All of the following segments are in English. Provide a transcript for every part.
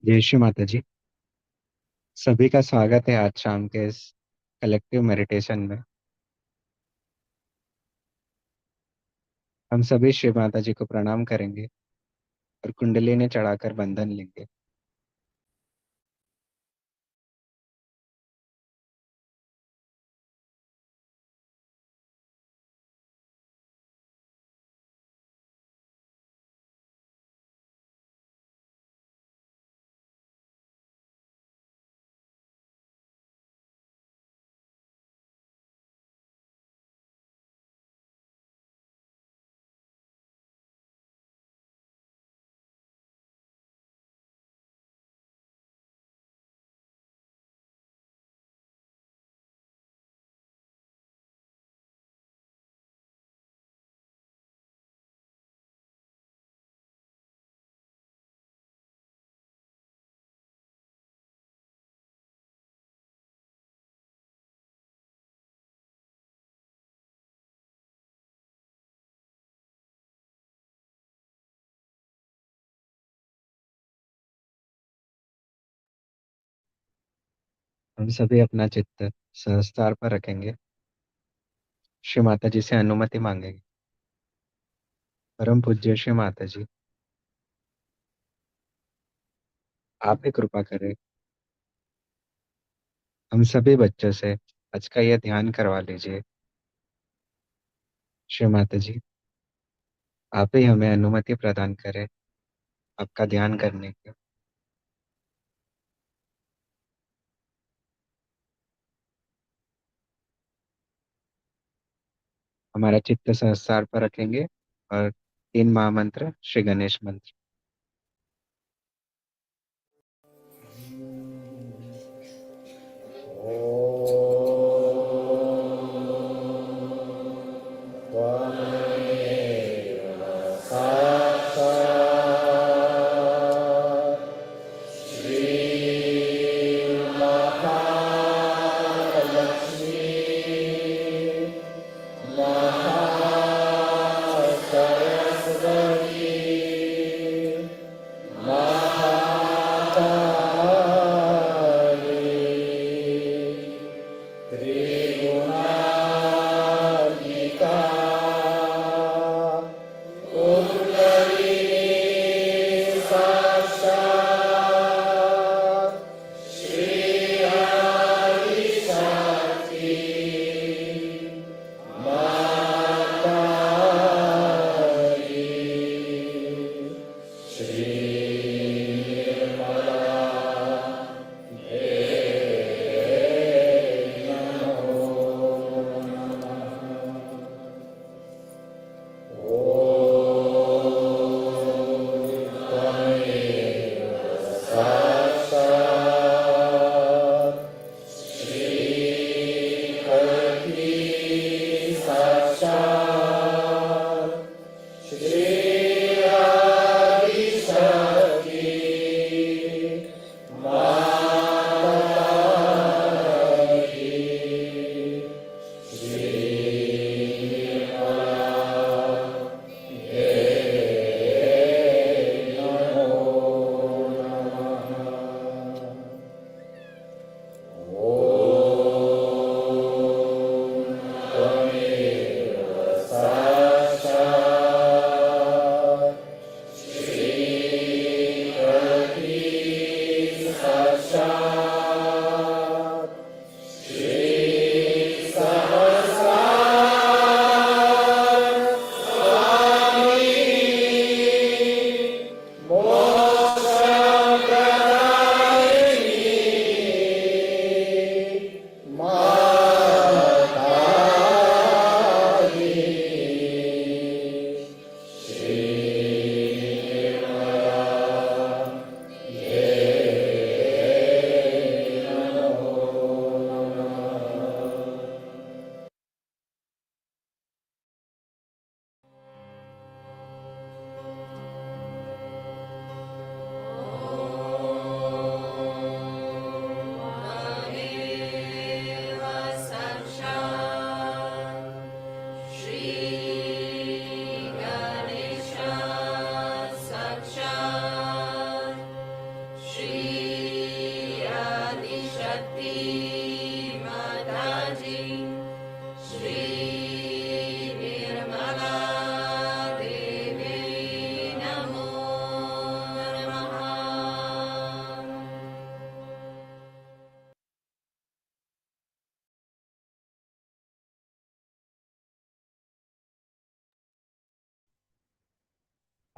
जय श्री माता जी। सभी का स्वागत है आज शाम के इस कलेक्टिव मेडिटेशन में। हम सभी श्री माता जी को प्रणाम करेंगे और कुंडली ने चढ़ाकर बंधन लेंगे। हम सभी अपना चित्त सहस्त्र पर रखेंगे। श्री माता जी से अनुमति मांगेंगे। परम पूज्य श्री माता जी, आप ही कृपा करें। हम सभी बच्चों से आज का यह ध्यान करवा लीजिए। श्री माता जी, आप ही हमें अनुमति प्रदान करें आपका ध्यान करने की। हमारा चित्त सहस्त्र पर रखेंगे और तीन महामंत्र श्री गणेश मंत्र।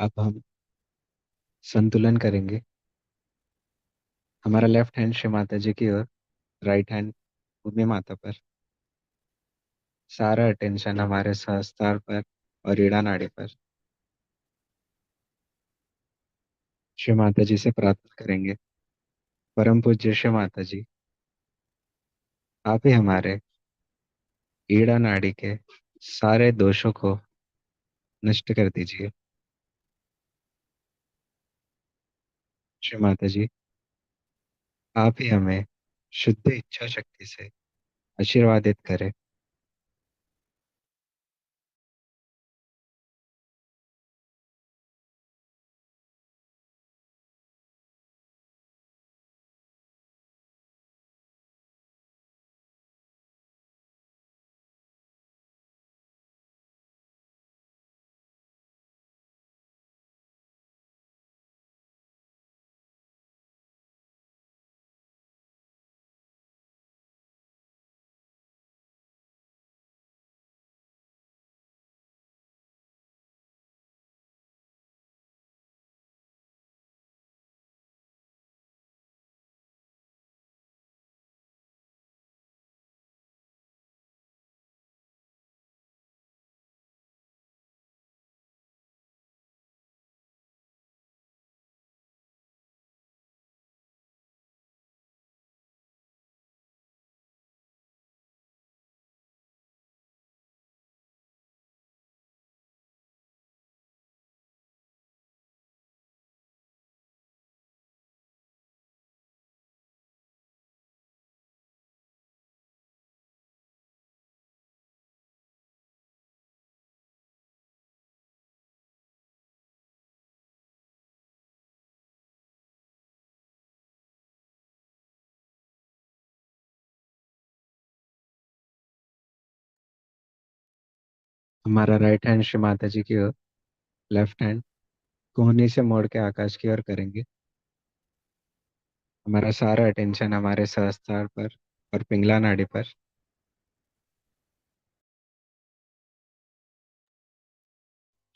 अब हम संतुलन करेंगे। हमारा लेफ्ट हैंड श्री माता जी की ओर, राइट हैंड भूमि माता पर। सारा अटेंशन हमारे सहस्त्रार पर और रीढ़ा नाड़ी पर। श्री माता जी से प्रार्थना करेंगे, परम पूज्य श्री माता जी, आप ही हमारे ईड़ा नाड़ी के सारे दोषों को नष्ट कर दीजिए। श्री माता जी, आप ही हमें शुद्ध इच्छा शक्ति से आशीर्वादित करें। हमारा राइट हैंड श्री माता जी की ओर, लेफ्ट हैंड कोहनी से मोड़ के आकाश की ओर करेंगे। हमारा सारा अटेंशन हमारे सहस्त्रार पर और पिंगला नाड़ी पर।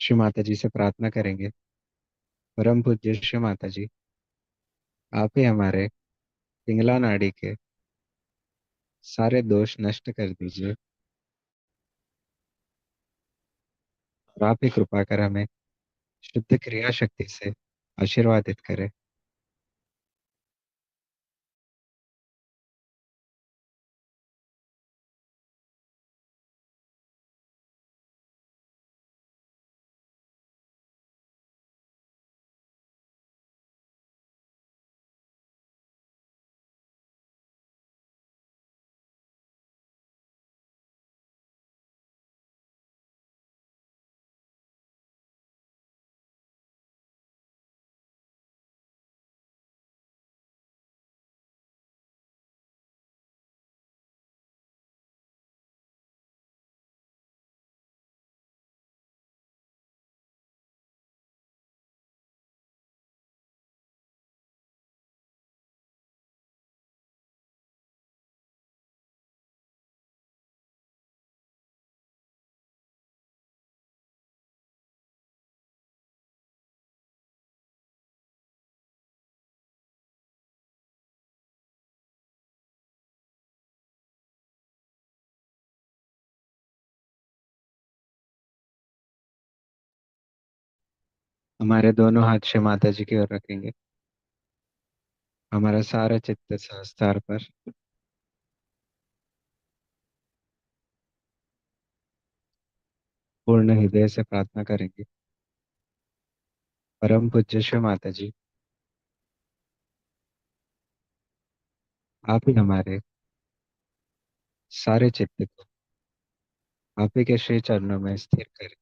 श्री माता जी से प्रार्थना करेंगे, परम पूज्य श्री माता जी, आप ही हमारे पिंगला नाड़ी के सारे दोष नष्ट कर दीजिए और आप ही कृपा कर हमें शुद्ध क्रिया शक्ति से आशीर्वादित करें। हमारे दोनों हाथ श्री माता जी की ओर रखेंगे। हमारा सारा चित्त सहस्त्रार पर। पूर्ण हृदय से प्रार्थना करेंगे, परम पूज्य श्री माता जी, आप ही हमारे सारे चित्त को आप ही के श्री चरणों में स्थिर करें।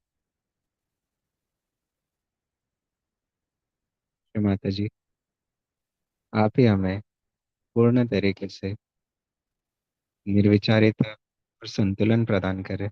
श्री माता जी, आप ही हमें पूर्ण तरीके से निर्विचारिता और संतुलन प्रदान करें।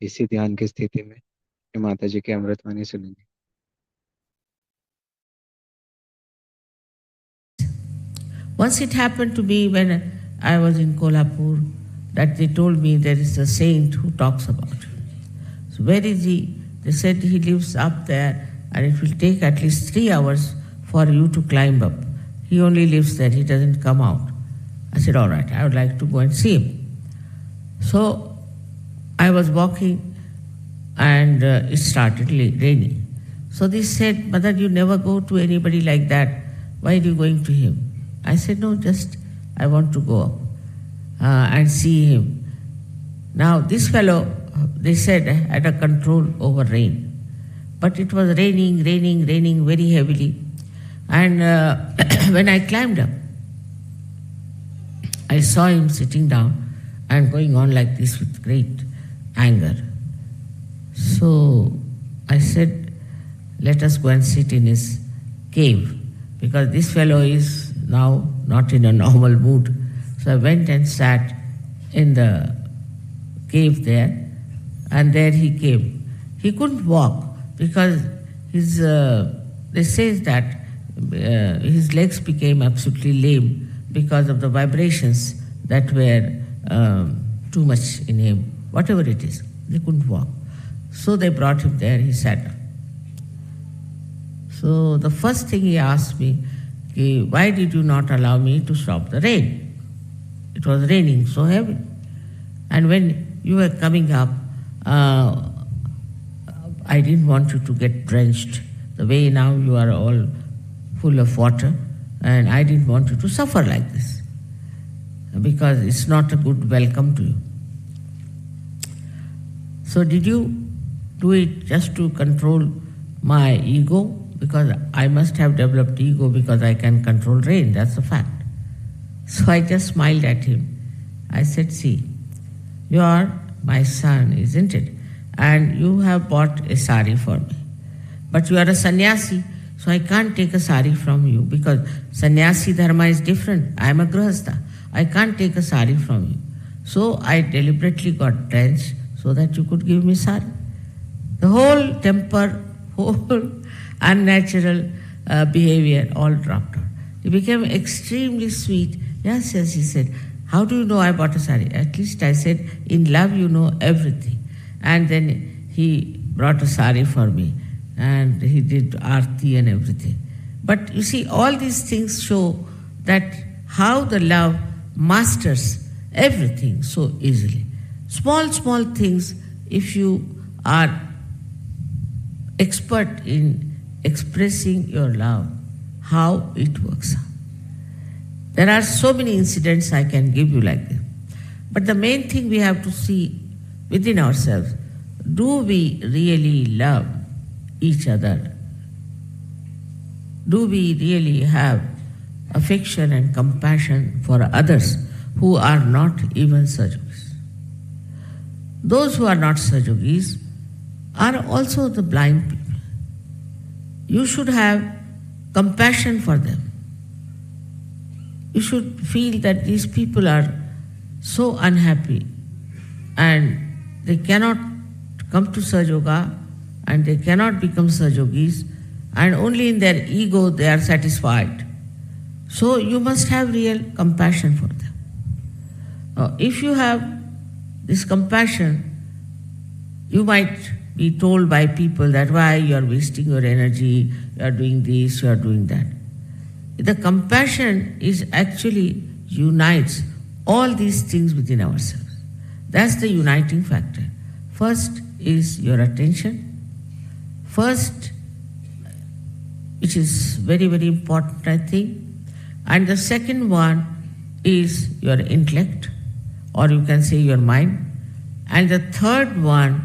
इसी ध्यान की स्थिति में माता जी की अमृतवाणी सुनेंगे। Once it happened to me when I was in Kolhapur that they told me there is a saint who talks about you. So where is he? They said he lives up there and it will take at least 3 hours for you to climb up. He only lives there, he doesn't come out. I said, all right, I would like to go and see him. So I was walking and it started raining. So they said, Mother, you never go to anybody like that. Why are you going to him? I said, no, just I want to go up and see him. Now, this fellow, they said, had a control over rain. But it was raining very heavily. And when I climbed up, I saw him sitting down and going on like this with great anger. So I said, let us go and sit in his cave, because this fellow is now not in a normal mood. So I went and sat in the cave there, and there he came. He couldn't walk because his, they say that his legs became absolutely lame because of the vibrations that were too much in him. Whatever it is, they couldn't walk. So they brought him there, he sat down. So the first thing he asked me, why did you not allow me to stop the rain? It was raining so heavy. And when you were coming up, I didn't want you to get drenched. The way now you are all full of water, and I didn't want you to suffer like this, because it's not a good welcome to you. So did you do it just to control my ego? Because I must have developed ego because I can control rain, that's a fact. So I just smiled at him. I said, see, you are my son, isn't it? And you have bought a sari for me. But you are a sannyasi, so I can't take a sari from you because sannyasi dharma is different. I am a grihastha. I can't take a sari from you. So I deliberately got drenched so that you could give me sari. The whole temper, whole unnatural behavior all dropped out. He became extremely sweet. Yes, yes, he said, how do you know I bought a sari? At least I said, in love you know everything. And then he brought a sari for me and he did aarti and everything. But you see, all these things show that how the love masters everything so easily. Small things, if you are expert in expressing your love, how it works out. There are so many incidents I can give you like this. But the main thing we have to see within ourselves, do we really love each other? Do we really have affection and compassion for others who are not even Sajogis? Those who are not Sajogis are also the blind people. You should have compassion for them. You should feel that these people are so unhappy and they cannot come to Sahaja and they cannot become Sahajogis, and only in their ego they are satisfied. So you must have real compassion for them. If you have this compassion, you might be told by people that why you are wasting your energy, you are doing this, you are doing that. The compassion is actually unites all these things within ourselves. That's the uniting factor. First is your attention. First, which is very, very important, I think. And the second one is your intellect, or you can say your mind. And the third one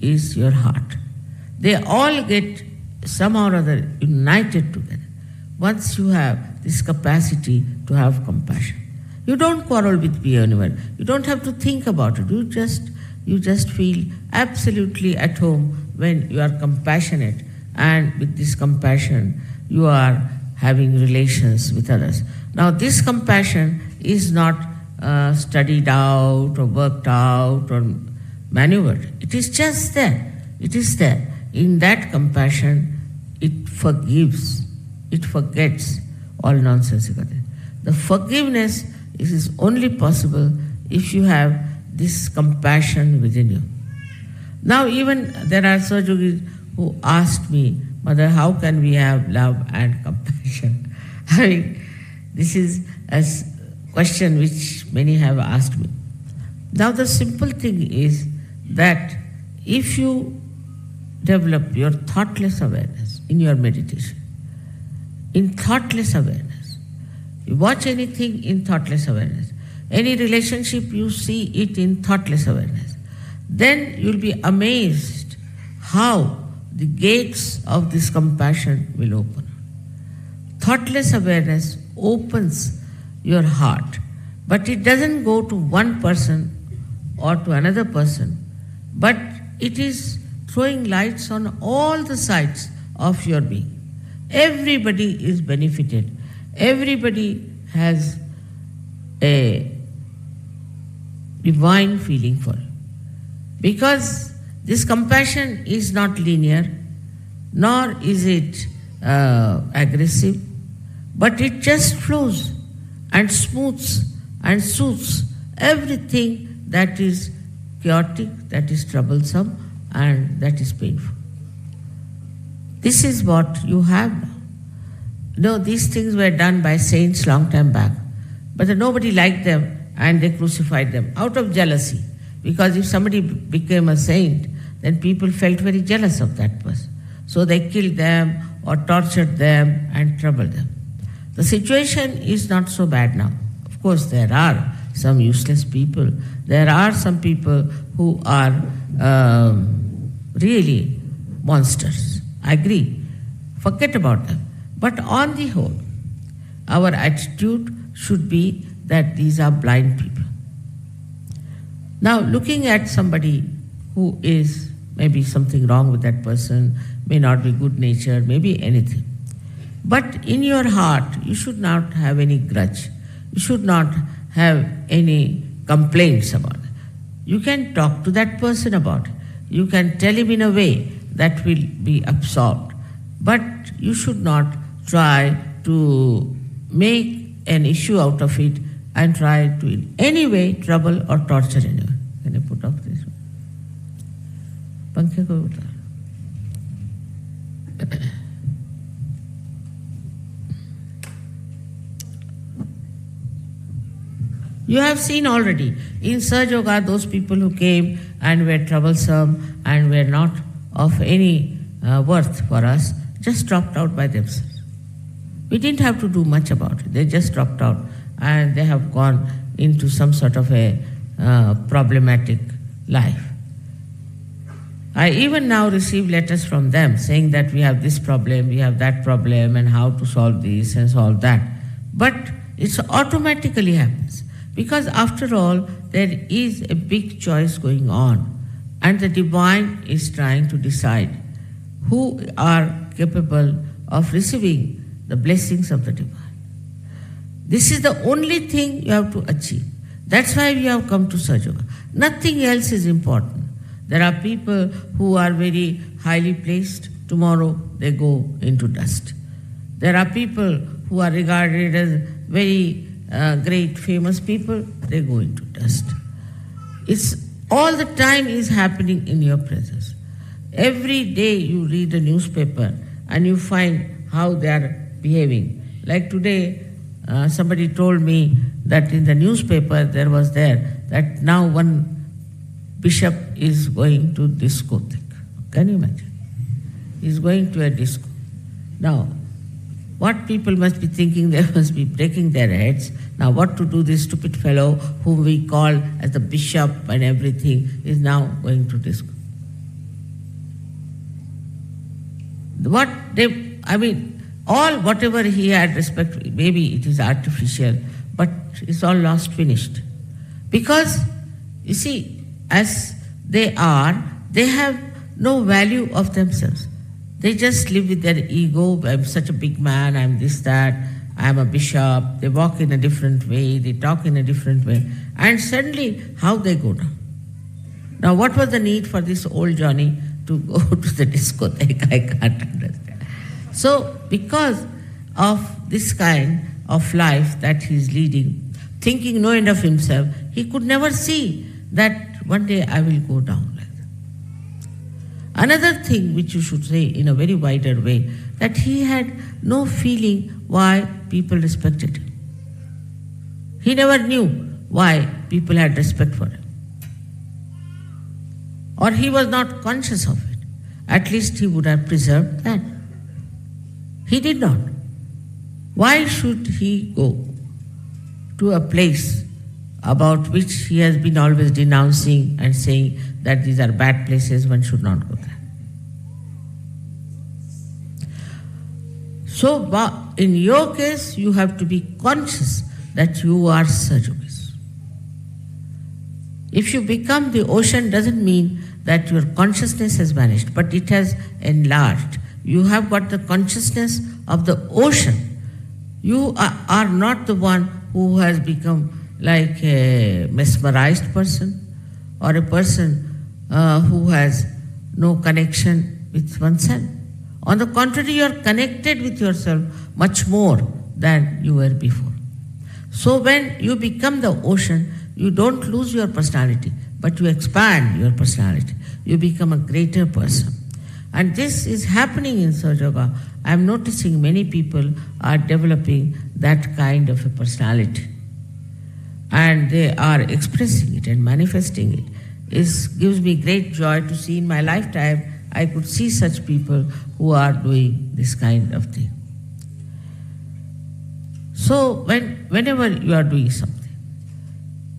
is your heart. They all get somehow or other united together. Once you have this capacity to have compassion, you don't quarrel with anyone. You don't have to think about it. You just feel absolutely at home when you are compassionate, and with this compassion you are having relations with others. Now this compassion is not studied out or worked out, or maneuvered. It is just there. It is there. In that compassion, it forgives, it forgets all nonsensical things. The forgiveness is only possible if you have this compassion within you. Now, even there are Sahajogis who asked me, Mother, how can we have love and compassion? I mean, this is a question which many have asked me. Now, the simple thing is that if you develop your thoughtless awareness in your meditation, in thoughtless awareness, you watch anything in thoughtless awareness, any relationship you see it in thoughtless awareness, then you'll be amazed how the gates of this compassion will open. Thoughtless awareness opens your heart, but it doesn't go to one person or to another person, but it is throwing lights on all the sides of your being. Everybody is benefited. Everybody has a divine feeling for it. Because this compassion is not linear, nor is it aggressive, but it just flows and smooths and soothes everything that is chaotic, that is troublesome, and that is painful. This is what you have now. No, these things were done by saints long time back, but nobody liked them and they crucified them out of jealousy. Because if somebody became a saint, then people felt very jealous of that person. So they killed them or tortured them and troubled them. The situation is not so bad now. Of course, there are some useless people. There are some people who are really monsters. I agree. Forget about them. But on the whole, our attitude should be that these are blind people. Now, looking at somebody who is maybe something wrong with that person, may not be good natured, maybe anything. But in your heart, you should not have any grudge. You should not have any complaints about it. You can talk to that person about it. You can tell him in a way that will be absorbed. But you should not try to make an issue out of it and try to in any way trouble or torture anyone. Can I put off this one? Pankhe ko utar. You have seen already in Sahaja Yoga those people who came and were troublesome and were not of any worth for us just dropped out by themselves. We didn't have to do much about it. They just dropped out and they have gone into some sort of a problematic life. I even now receive letters from them saying that we have this problem, we have that problem, and how to solve this and solve that. But it automatically happens. Because after all, there is a big choice going on, and the divine is trying to decide who are capable of receiving the blessings of the divine. This is the only thing you have to achieve. That's why we have come to Sahaja Yoga. Nothing else is important. There are people who are very highly placed. Tomorrow they go into dust. There are people who are regarded as very great famous people. They go into dust. It's all the time is happening in your presence. Every day you read a newspaper and you find how they are behaving. Like today, somebody told me that in the newspaper there was that now one bishop is going to discotheque. Can you imagine? He's going to a disco. Now, what people must be thinking, they must be breaking their heads. Now what to do, this stupid fellow whom we call as the bishop and everything is now going to disco. Whatever he had respect, maybe it is artificial, but it's all lost, finished. Because, you see, as they have no value of themselves. They just live with their ego. I'm such a big man, I'm this, that, I'm a bishop. They walk in a different way, they talk in a different way. And suddenly, how they go down? Now, what was the need for this old Johnny to go to the discotheque? I can't understand. So, because of this kind of life that he is leading, thinking no end of himself, he could never see that one day I will go down like that. Another thing which you should say in a very wider way, that he had no feeling why people respected him. He never knew why people had respect for him. Or he was not conscious of it. At least he would have preserved that. He did not. Why should he go to a place about which he has been always denouncing and saying that these are bad places, one should not go there? So, in your case, you have to be conscious that you are Sajogis. If you become the ocean, doesn't mean that your consciousness has vanished, but it has enlarged. You have got the consciousness of the ocean. You are not the one who has become like a mesmerized person or a person who has no connection with oneself. On the contrary, you are connected with yourself much more than you were before. So when you become the ocean, you don't lose your personality, but you expand your personality. You become a greater person. And this is happening in Sahaja Yoga. I am noticing many people are developing that kind of a personality. And they are expressing it and manifesting it. It gives me great joy to see in my lifetime I could see such people who are doing this kind of thing. So whenever you are doing something,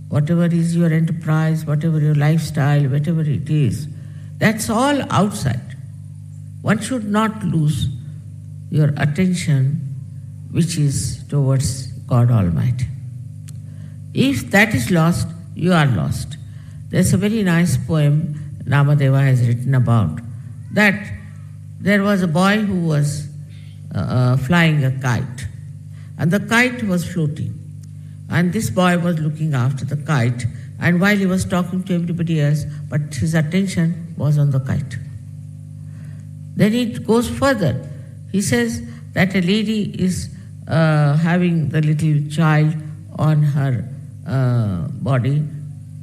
whatever is your enterprise, whatever your lifestyle, whatever it is, that's all outside. One should not lose your attention which is towards God Almighty. If that is lost, you are lost. There's a very nice poem Namadeva has written about that there was a boy who was flying a kite, and the kite was floating. And this boy was looking after the kite, and while he was talking to everybody else, but his attention was on the kite. Then it goes further. He says that a lady is having the little child on her body,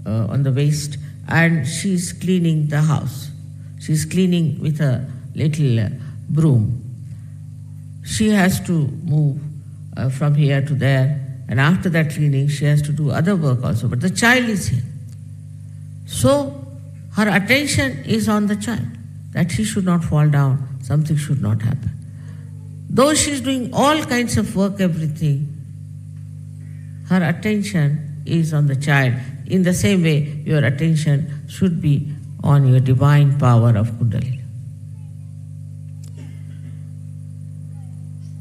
on the waist, and she's cleaning the house. She's cleaning with a little broom. She has to move from here to there, and after that cleaning, she has to do other work also. But the child is here. So her attention is on the child, that he should not fall down, something should not happen. Though she is doing all kinds of work, everything, her attention is on the child. In the same way, your attention should be on your divine power of Kundalini.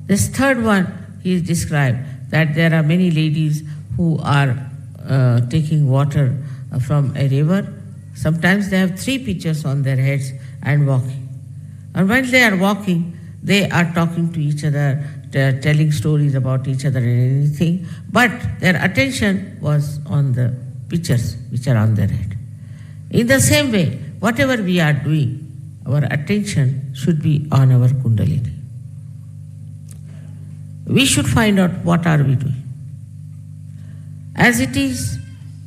This third one, he is described that there are many ladies who are taking water from a river. Sometimes they have 3 pitchers on their heads and walking. And when they are walking, they are talking to each other, telling stories about each other and anything, but their attention was on the pitchers which are on their head. In the same way, whatever we are doing, our attention should be on our Kundalini. We should find out what are we doing. As it is,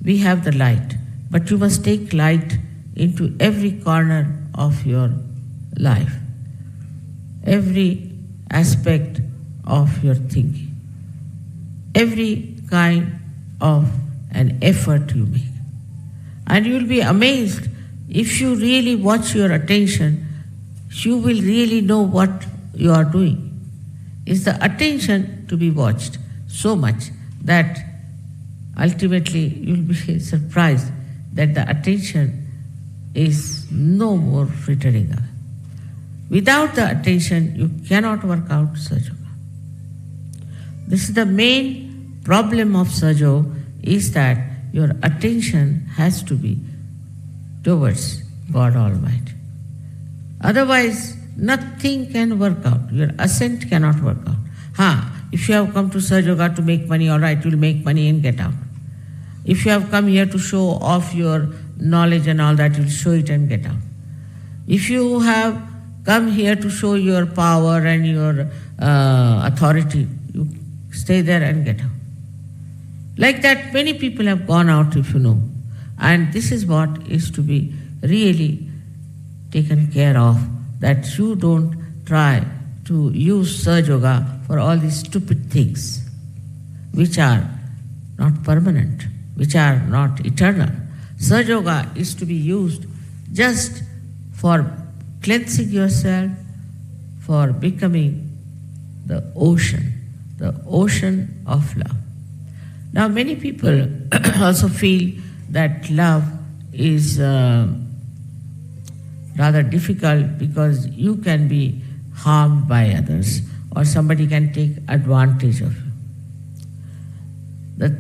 we have the light, but you must take light into every corner of your life, every aspect of your thinking, every kind of an effort you make. And you will be amazed if you really watch your attention, you will really know what you are doing. Is the attention to be watched so much that ultimately you will be surprised that the attention is no more frittering away. Without the attention, you cannot work out Sahaja Yoga. This is the main problem of Sahaja Yoga, is that your attention has to be towards God Almighty. Otherwise, nothing can work out. Your ascent cannot work out. If you have come to Sahaja Yoga to make money, all right, you will make money and get out. If you have come here to show off your knowledge and all that, you'll show it and get out. If you have come here to show your power and your authority, you stay there and get out. Like that, many people have gone out, if you know. And this is what is to be really taken care of, that you don't try to use Sahaja Yoga for all these stupid things which are not permanent, which are not eternal. Sahaja Yoga is to be used just for cleansing yourself, for becoming the ocean of love. Now, many people also feel that love is rather difficult because you can be harmed by others or somebody can take advantage of you. The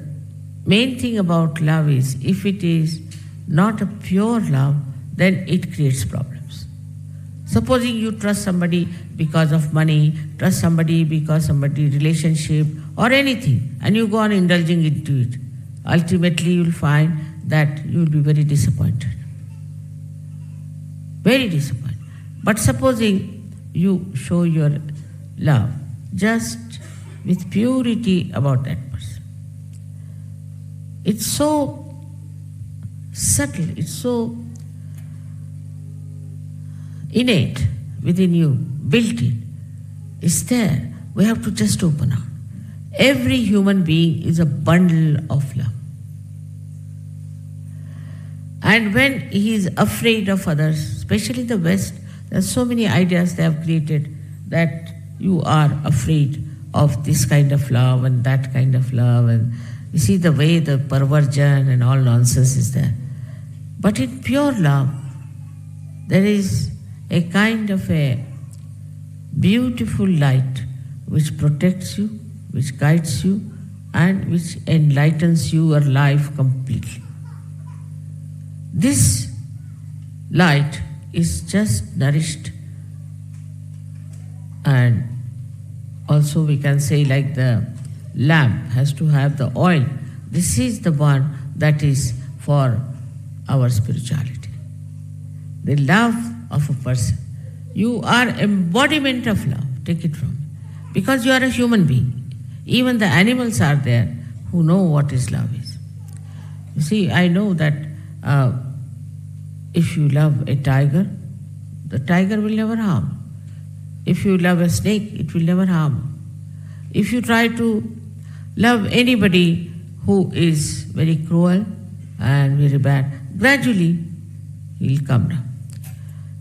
main thing about love is if it is not a pure love, then it creates problems. Supposing you trust somebody because of money, trust somebody because somebody relationship or anything, and you go on indulging into it, ultimately you will find that you will be very disappointed. Very disappointed. But supposing you show your love just with purity about that person. It's so subtle, it's so innate within you, built in. It's there. We have to just open out. Every human being is a bundle of love. And when he is afraid of others, especially the West, there are so many ideas they have created that you are afraid of this kind of love and that kind of love. And you see the way the perversion and all nonsense is there. But in pure love, there is a kind of a beautiful light which protects you, which guides you, and which enlightens your life completely. This light is just nourished, and also we can say like the lamp has to have the oil. This is the one that is for our spirituality. The love of a person. You are embodiment of love, take it from me. Because you are a human being. Even the animals are there who know what is love is. You see, I know that if you love a tiger, the tiger will never harm. If you love a snake, it will never harm. If you try to love anybody who is very cruel and very bad, gradually he'll come down.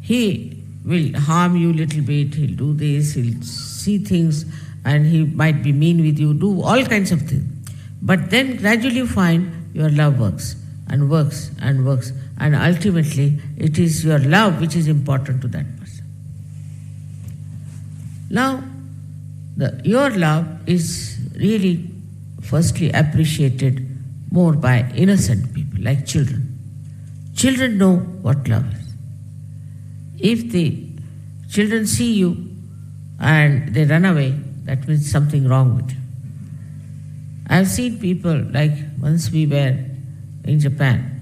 He will harm you a little bit, he'll do this, he'll see things, and he might be mean with you, do all kinds of things. But then gradually you find your love works and works and works, and ultimately it is your love which is important to that person. Now, your love is really firstly appreciated more by innocent people, like children. Children know what love is. If the children see you and they run away, that means something wrong with you. I've seen people, like once we were in Japan,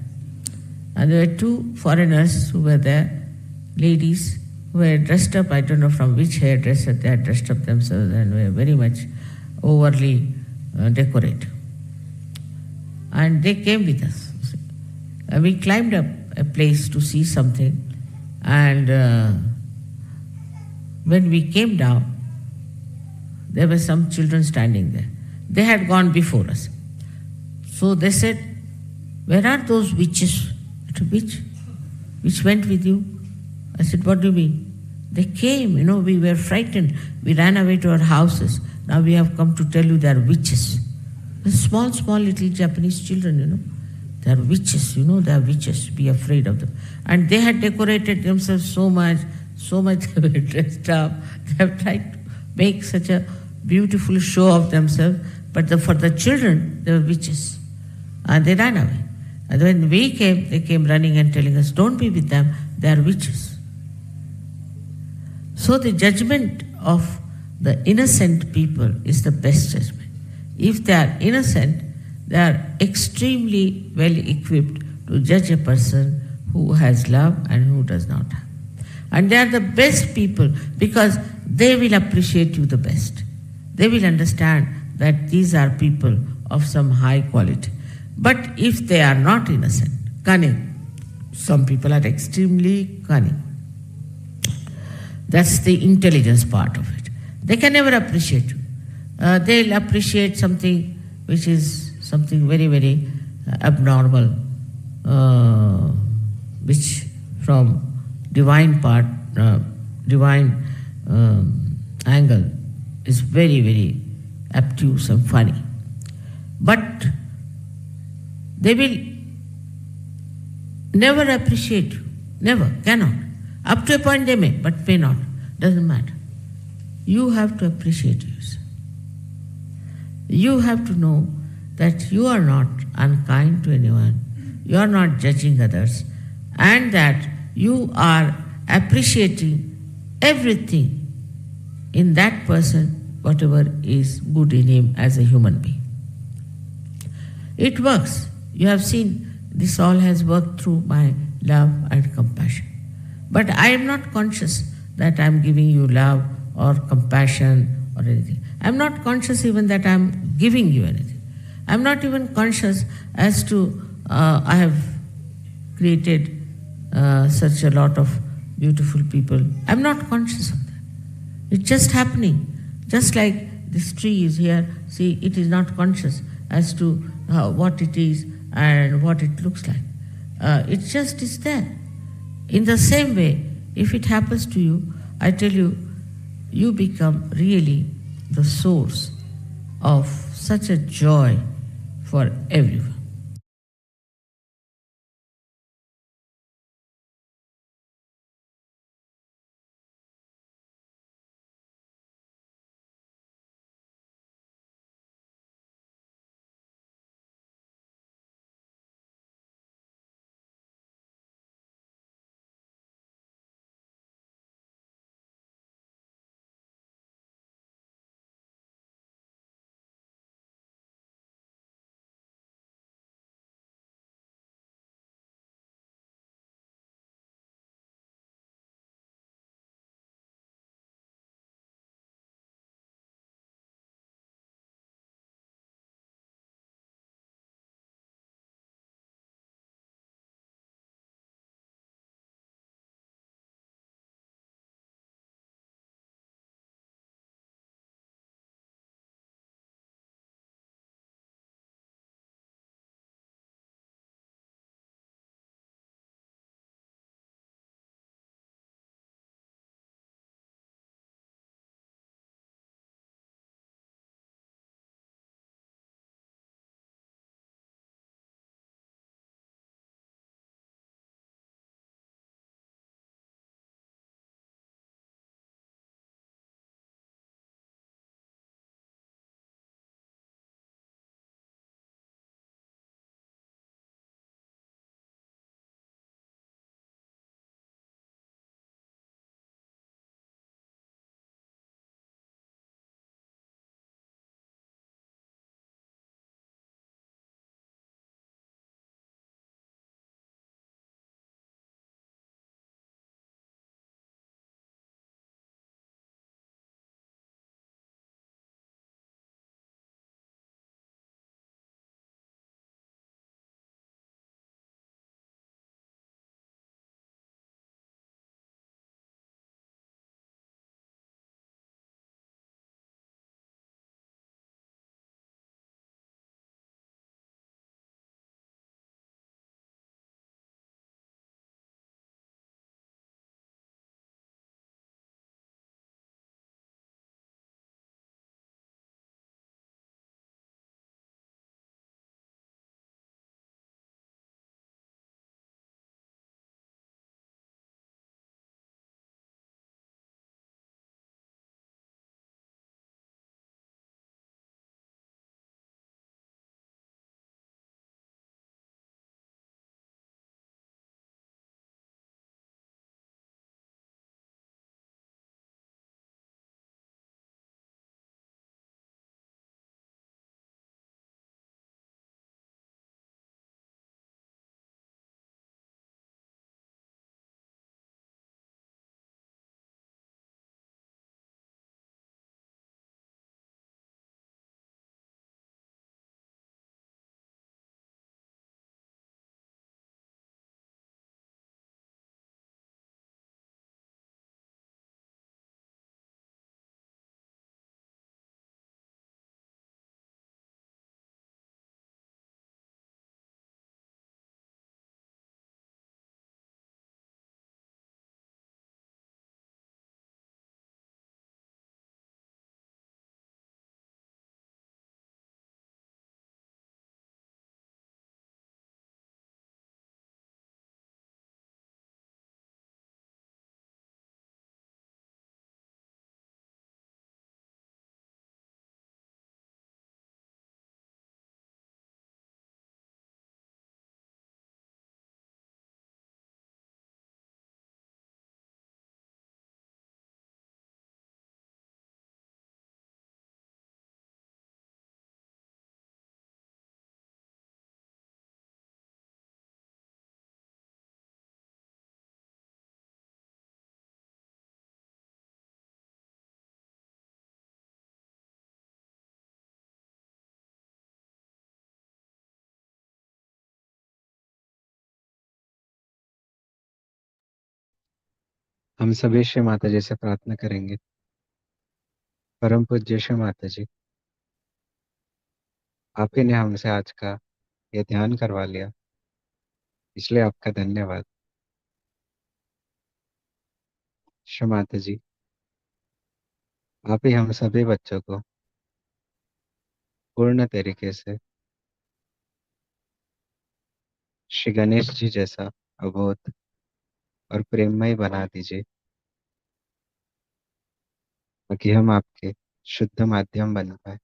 and there were two foreigners who were there, ladies, who were dressed up, I don't know from which hairdresser they had dressed up themselves, and were very much overly decorated. And they came with us. And we climbed up a place to see something, and when we came down, there were some children standing there. They had gone before us. So they said, "Where are those witches?" I said, "Which went with you?" I said, "What do you mean?" "They came, we were frightened. We ran away to our houses. Now we have come to tell you they are witches." The small little Japanese children, they are witches, they are witches. Be afraid of them. And they had decorated themselves so much they were dressed up. They have tried to make such a beautiful show of themselves, but for the children, they were witches. And they ran away. And when we came, they came running and telling us, "Don't be with them, they are witches." So the judgment of the innocent people is the best judgment. If they are innocent, They are extremely well equipped to judge a person who has love and who does not have. And they are the best people because they will appreciate you the best. They will understand that these are people of some high quality. But if they are not innocent, cunning, some people are extremely cunning. That's the intelligence part of it. They can never appreciate you. They'll appreciate something which is something very, very abnormal, uh, which from divine part, divine angle is very, very obtuse and funny. But they will never appreciate you. Never, cannot. Up to a point they may, but may not. Doesn't matter. You have to appreciate yourself. You have to know that you are not unkind to anyone, you are not judging others, and that you are appreciating everything in that person, whatever is good in him as a human being. It works. You have seen this all has worked through my love and compassion. But I am not conscious that I am giving you love or compassion or anything. I am not conscious even that I am giving you anything. I am not even conscious as to I have created such a lot of beautiful people. I am not conscious of that. It's just happening. Just like this tree is here, see, it is not conscious as to what it is and what it looks like. It just is there. In the same way, if it happens to you, I tell you, you become really the source of such a joy for everyone. हम सभी श्री माता जी से प्रार्थना करेंगे। परम पूज्य श्री माता जी, आप ही ने हमसे आज का ये ध्यान करवा लिया, इसलिए आपका धन्यवाद। श्री माता जी, आप ही हम सभी बच्चों को पूर्ण तरीके से श्री गणेश जी जैसा अबोध और प्रेममय बना दीजिए, ताकि हम आपके शुद्ध माध्यम बन पाए।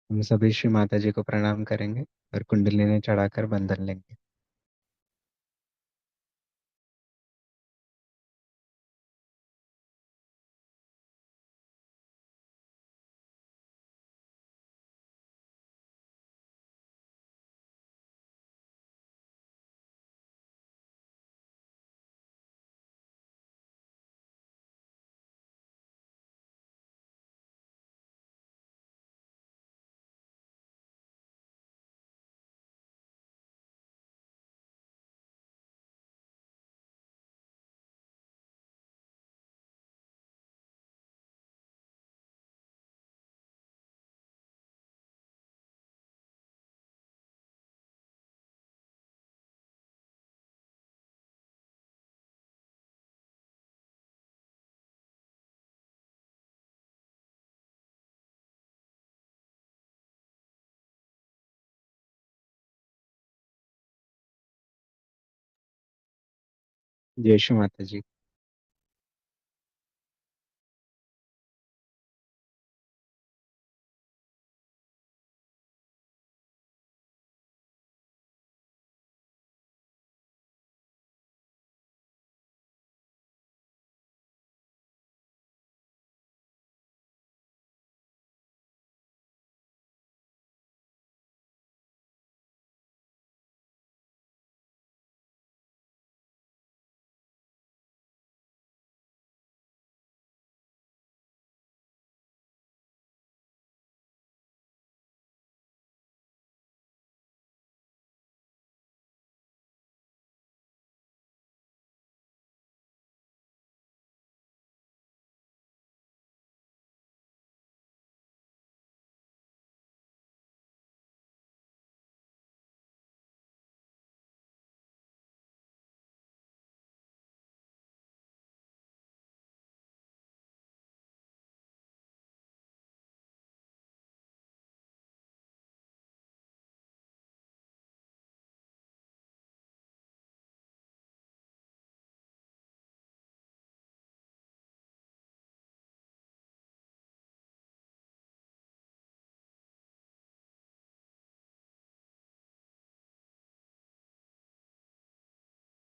हम सभी श्री माता जी को प्रणाम करेंगे और कुंडलिनी चढ़ाकर बंधन लेंगे। जय श्री माता जी।